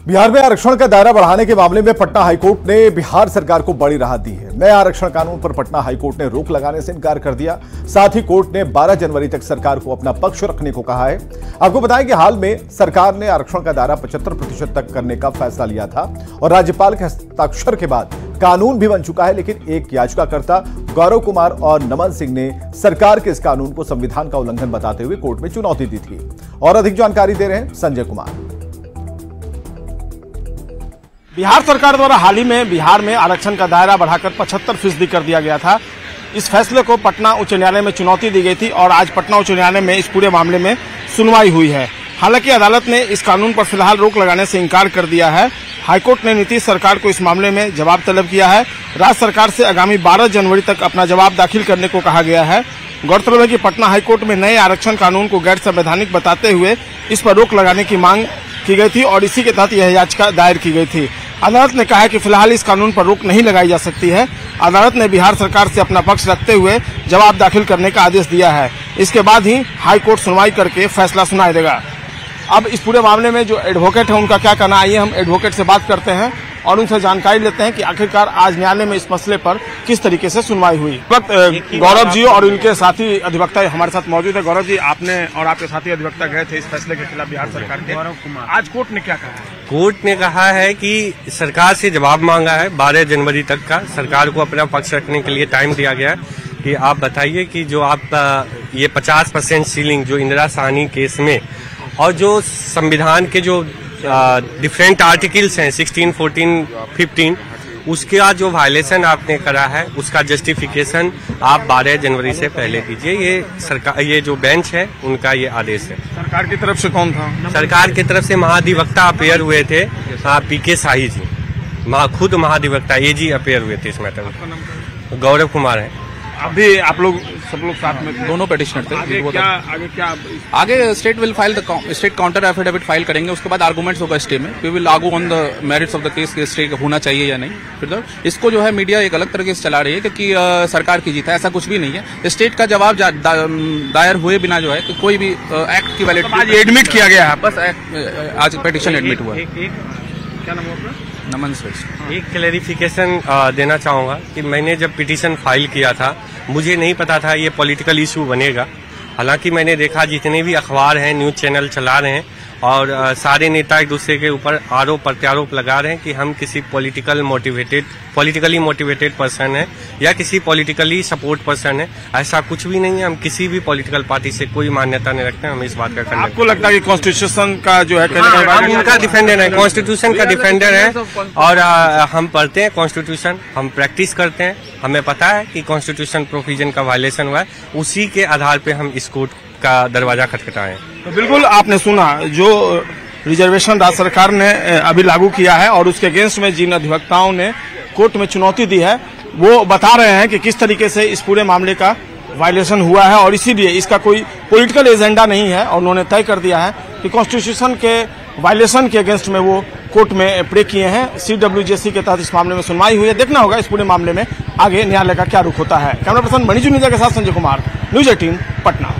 बिहार में आरक्षण का दायरा बढ़ाने के मामले में पटना हाईकोर्ट ने बिहार सरकार को बड़ी राहत दी है। नए आरक्षण कानून पर पटना हाईकोर्ट ने रोक लगाने से इनकार कर दिया। साथ ही कोर्ट ने 12 जनवरी तक सरकार को अपना पक्ष रखने को कहा है। आपको बताएं कि हाल में सरकार ने आरक्षण का दायरा 75% तक करने का फैसला लिया था और राज्यपाल के हस्ताक्षर के बाद कानून भी बन चुका है। लेकिन एक याचिकाकर्ता गौरव कुमार और नमन सिंह ने सरकार के इस कानून को संविधान का उल्लंघन बताते हुए कोर्ट में चुनौती दी थी। और अधिक जानकारी दे रहे हैं संजय कुमार। बिहार सरकार द्वारा हाल ही में बिहार में आरक्षण का दायरा बढ़ाकर 75% कर दिया गया था। इस फैसले को पटना उच्च न्यायालय में चुनौती दी गई थी और आज पटना उच्च न्यायालय में इस पूरे मामले में सुनवाई हुई है। हालांकि अदालत ने इस कानून पर फिलहाल रोक लगाने से इनकार कर दिया है। हाईकोर्ट ने नीतीश सरकार को इस मामले में जवाब तलब किया है। राज्य सरकार से आगामी 12 जनवरी तक अपना जवाब दाखिल करने को कहा गया है। गौरतलब है कि पटना हाईकोर्ट में नए आरक्षण कानून को गैर संवैधानिक बताते हुए इस पर रोक लगाने की मांग की गई थी और इसी के तहत यह याचिका दायर की गई थी। अदालत ने कहा है कि फिलहाल इस कानून पर रोक नहीं लगाई जा सकती है। अदालत ने बिहार सरकार से अपना पक्ष रखते हुए जवाब दाखिल करने का आदेश दिया है। इसके बाद ही हाईकोर्ट सुनवाई करके फैसला सुनाई देगा। अब इस पूरे मामले में जो एडवोकेट है उनका क्या कहना, आइए हम एडवोकेट से बात करते हैं और उनसे जानकारी लेते हैं कि आखिरकार आज न्यायालय में इस मसले पर किस तरीके से सुनवाई हुई। गौरव जी और इनके साथी अधिवक्ता हमारे साथ मौजूद है। गौरव जी, आपने और आपके साथी अधिवक्ता गए थे इस फैसले के खिलाफ बिहार सरकार के। गौरव कुमार, आज कोर्ट ने क्या कहा? कोर्ट ने कहा है कि सरकार से जवाब मांगा है 12 जनवरी तक का। सरकार को अपना पक्ष रखने के लिए टाइम दिया गया है कि आप बताइए कि जो आप ये 50% सीलिंग जो इंदिरा साहनी केस में और जो संविधान के जो डिफरेंट आर्टिकल्स हैं 16, 14, 15 उसका जो वायलेशन आपने करा है उसका जस्टिफिकेशन आप 12 जनवरी से पहले दीजिए। ये सरकार, ये जो बेंच है उनका ये आदेश है। सरकार की तरफ से कौन था? सरकार की तरफ से महाधिवक्ता अपेयर हुए थे पीके शाही जी, खुद महाधिवक्ता एजी अपेयर हुए थे इस मैटर में। गौरव कुमार है। अभी आप लोग सब लोग साथ में दोनों पेटिशनर थे। आगे state will file the state counter affidavit file करेंगे। उसके बाद आर्गुमेंट्स होगा स्टे में। We will argue on the merits of the case के स्टे होना चाहिए या नहीं। फिर इसको जो है मीडिया एक अलग तरीके से चला रही है क्योंकि सरकार की जीत है, ऐसा कुछ भी नहीं है। स्टेट का जवाब दायर हुए बिना जो है कि कोई भी एक्ट की वैलिडिटी एडमिट किया गया है। बस आज पेटिशन एडमिट हुआ। क्या नाम है? नमन सिंह। एक क्लेरिफिकेशन देना चाहूंगा कि मैंने जब पिटीशन फाइल किया था मुझे नहीं पता था ये पॉलिटिकल इशू बनेगा। हालांकि मैंने देखा जितने भी अखबार हैं, न्यूज चैनल चला रहे हैं और सारे नेता एक दूसरे के ऊपर आरोप प्रत्यारोप लगा रहे हैं कि हम किसी पॉलिटिकली मोटिवेटेड पर्सन है या किसी पॉलिटिकली सपोर्ट पर्सन है। ऐसा कुछ भी नहीं है। हम किसी भी पॉलिटिकल पार्टी से कोई मान्यता नहीं रखते हैं। हम इस बात का खंडन। आपको लगता है कि कॉन्स्टिट्यूशन का जो है हम उनका डिफेंडर है, कॉन्स्टिट्यूशन का डिफेंडर है और हम पढ़ते हैं कॉन्स्टिट्यूशन, हम प्रैक्टिस करते हैं। हमें पता है कि कॉन्स्टिट्यूशन प्रोविजन का वायलेशन हुआ है, उसी के आधार पर हम इस कोर्ट का दरवाजा खटखटाए। तो बिल्कुल आपने सुना जो रिजर्वेशन राज्य सरकार ने अभी लागू किया है और उसके अगेंस्ट में जिन अधिवक्ताओं ने कोर्ट में चुनौती दी है वो बता रहे हैं कि किस तरीके से इस पूरे मामले का वायलेशन हुआ है और इसीलिए इसका कोई पॉलिटिकल एजेंडा नहीं है। और उन्होंने तय कर दिया है कि कॉन्स्टिट्यूशन के वायलेशन के अगेंस्ट में वो कोर्ट में प्रे किए हैं। CWJC के तहत इस मामले में सुनवाई हुई है। देखना होगा इस पूरे मामले में आगे न्यायालय का क्या रुख होता है। कैमरा पर्सन मणिजू निजा के साथ संजय कुमार, न्यूज 18 पटना।